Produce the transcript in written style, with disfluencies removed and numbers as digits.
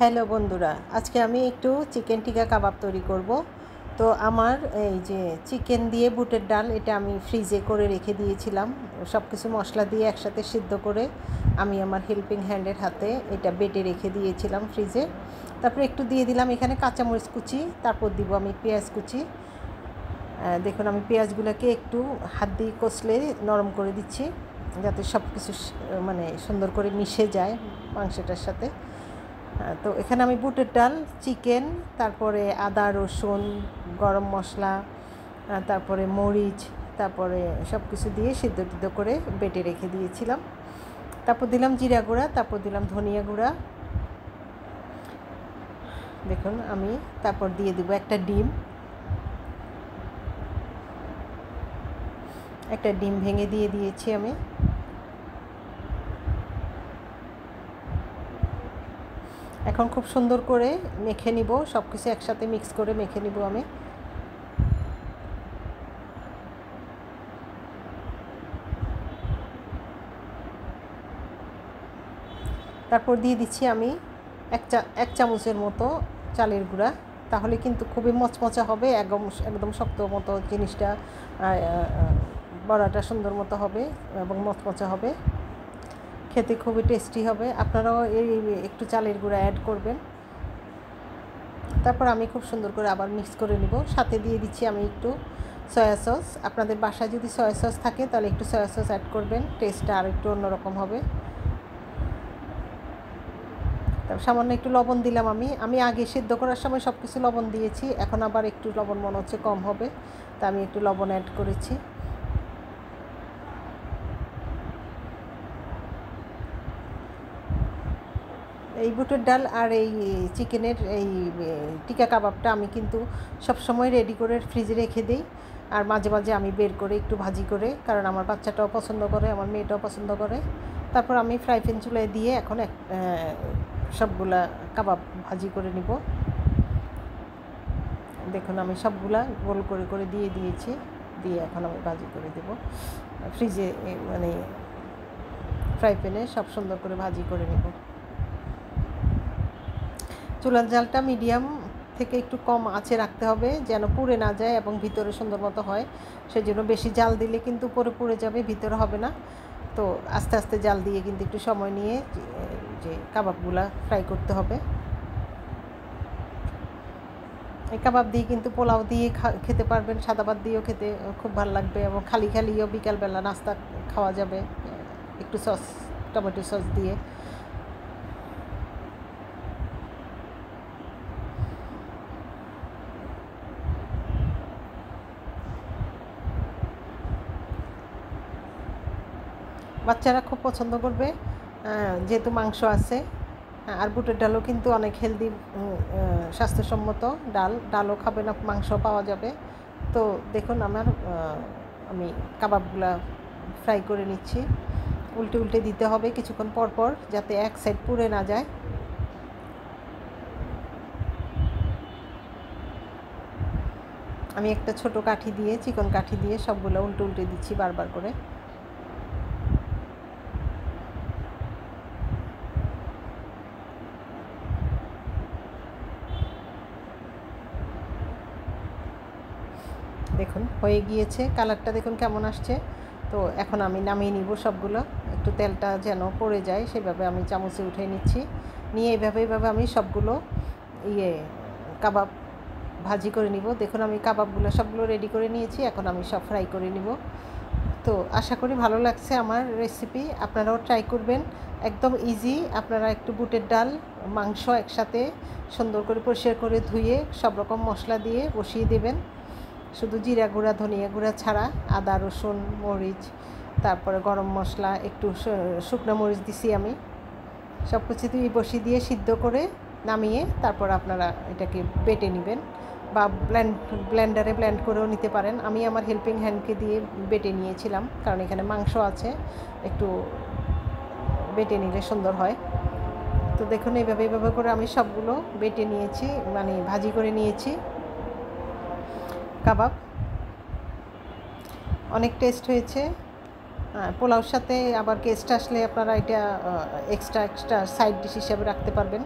Hello বন্ধুরা, আজকে আমি একটু চিকেন টিক্কা কাবাব তৈরি করব। তো আমার এই যে চিকেন দিয়ে বুটের ডাল, এটা আমি ফ্রিজে করে রেখে দিয়েছিলাম। সব কিছু মশলা দিয়ে একসাথে সিদ্ধ করে আমি আমার হেল্পিং হ্যান্ডের হাতে এটা বেটে রেখে দিয়েছিলাম ফ্রিজে। তারপরে একটু দিয়ে দিলাম এখানে কাঁচামরিচ কুচি, তারপর দিব আমি পেঁয়াজ কুচি। দেখুন আমি পেঁয়াজগুলোকে একটু হাত দিয়ে কষলে নরম করে দিচ্ছি, যাতে সব কিছু মানে সুন্দর করে মিশে যায় মাংসটার সাথে। তো এখানে আমি বুটের ডাল, চিকেন, তারপরে আদা রসুন, গরম মশলা, তারপরে মরিচ, তারপরে সব কিছু দিয়ে সিদ্ধ করে বেটে রেখে দিয়েছিলাম। তারপর দিলাম জিরা গুঁড়া, তারপর দিলাম ধনিয়া গুঁড়া। দেখুন আমি তারপর দিয়ে দেবো একটা ডিম ভেঙে দিয়ে দিয়েছি আমি। এখন খুব সুন্দর করে মেখে নিব, সব কিছু একসাথে মিক্স করে মেখে নিব আমি। তারপর দিয়ে দিচ্ছি আমি এক চামচের মতো চালের গুঁড়া, তাহলে কিন্তু খুবই মচমচা হবে, একদম শক্ত মতো জিনিসটা, বড়াটা সুন্দর মতো হবে এবং মচমচা হবে, খেতে খুবই টেস্টি হবে। আপনারাও একটু চালের গুঁড়া অ্যাড করবেন। তারপর আমি খুব সুন্দর করে আবার মিক্স করে নিব। সাথে দিয়ে দিচ্ছি আমি একটু সয়া সস। আপনাদের বাসায় যদি সয়া সস থাকে তাহলে একটু সয়া সস অ্যাড করবেন, টেস্টটা আর একটু অন্যরকম হবে। তারপর সামান্য একটু লবণ দিলাম আমি আগে সিদ্ধ করার সময় সব কিছু লবণ দিয়েছি, এখন আবার একটু লবণ মনে হচ্ছে কম হবে, তা আমি একটু লবণ অ্যাড করেছি। এই বুটের ডাল আর এই চিকেনের এই টিক্কা কাবাবটা আমি কিন্তু সবসময় রেডি করে ফ্রিজে রেখে দিই, আর মাঝে মাঝে আমি বের করে একটু ভাজি করে, কারণ আমার বাচ্চাটাও পছন্দ করে, আমার মেয়েটাও পছন্দ করে। তারপর আমি ফ্রাই প্যান চুলায় দিয়ে এখন সবগুলা কাবাব ভাজি করে নিব। দেখুন আমি সবগুলা গোল করে করে দিয়ে দিয়েছি, দিয়ে এখন আমি ভাজি করে দেব ফ্রিজে, মানে ফ্রাই প্যানে সব সুন্দর করে ভাজি করে নেব। চুলার জালটা মিডিয়াম থেকে একটু কম আঁচে রাখতে হবে, যেন পুড়ে না যায় এবং ভিতরে সুন্দর মতো হয়। সেজন্য বেশি জাল দিলে কিন্তু উপরে পুড়ে যাবে, ভিতরে হবে না। তো আস্তে আস্তে জাল দিয়ে কিন্তু একটু সময় নিয়ে যে কাবাবগুলা ফ্রাই করতে হবে। এই কাবাব দিয়ে কিন্তু পোলাও দিয়ে খেতে পারবেন, সাদা ভাত দিয়েও খেতে খুব ভালো লাগবে, এবং খালিও বিকালবেলা নাস্তা খাওয়া যাবে একটু সস, টমেটো সস দিয়ে। বাচ্চারা খুব পছন্দ করবে, যেহেতু মাংস আছে। আর বুটের ডালও কিন্তু অনেক হেলদি, স্বাস্থ্যসম্মত ডালও খাবে না, মাংস পাওয়া যাবে। তো দেখুন আমি কাবাবগুলা ফ্রাই করে নিচ্ছি। উল্টে দিতে হবে কিছুক্ষণ পর পর, যাতে এক সাইড পুড়ে না যায়। আমি একটা ছোট কাঠি দিয়ে, চিকন কাঠি দিয়ে সবগুলো উল্টে দিচ্ছি বারবার করে। দেখুন হয়ে গিয়েছে, কালারটা দেখুন কেমন আসছে। তো এখন আমি নামিয়ে নিব সবগুলো, একটু তেলটা যেন পড়ে যায় সেভাবে আমি চামচে উঠে নিচ্ছি। নিয়ে এইভাবে আমি সবগুলো কাবাব ভাজি করে নিব। দেখুন আমি কাবাবগুলো সবগুলো রেডি করে নিয়েছি, এখন আমি সব ফ্রাই করে নিব। তো আশা করি ভালো লাগছে আমার রেসিপি, আপনারাও ট্রাই করবেন। একদম ইজি। আপনারা একটু বুটের ডাল, মাংস একসাথে সুন্দর করে পরিষ্কার করে ধুয়ে সব রকম মশলা দিয়ে বসিয়ে দেবেন, শুধু জিরা গুঁড়া ধনিয়া গুঁড়া ছাড়া। আদা রসুন মরিচ, তারপরে গরম মশলা, একটু শুকনো মরিচ দিছি আমি। সব কিছু দিয়ে বসিয়ে দিয়ে সিদ্ধ করে নামিয়ে তারপর আপনারা এটাকে বেটে নেবেন, বা ব্লেন্ডারে ব্লেন্ড করেও নিতে পারেন। আমি আমার হেল্পিং হ্যান্ডকে দিয়ে বেটে নিয়েছিলাম, কারণ এখানে মাংস আছে, একটু বেটে নিলে সুন্দর হয়। তো দেখুন এইভাবে করে আমি সবগুলো বেটে নিয়েছি, মানে ভাজি করে নিয়েছি কাবাব। অনেক টেস্ট হয়েছে। পোলাওর সাথে আবার গেস্ট আসলে আপনারা এটা এক্সট্রা সাইড ডিশ হিসাবে রাখতে পারবেন।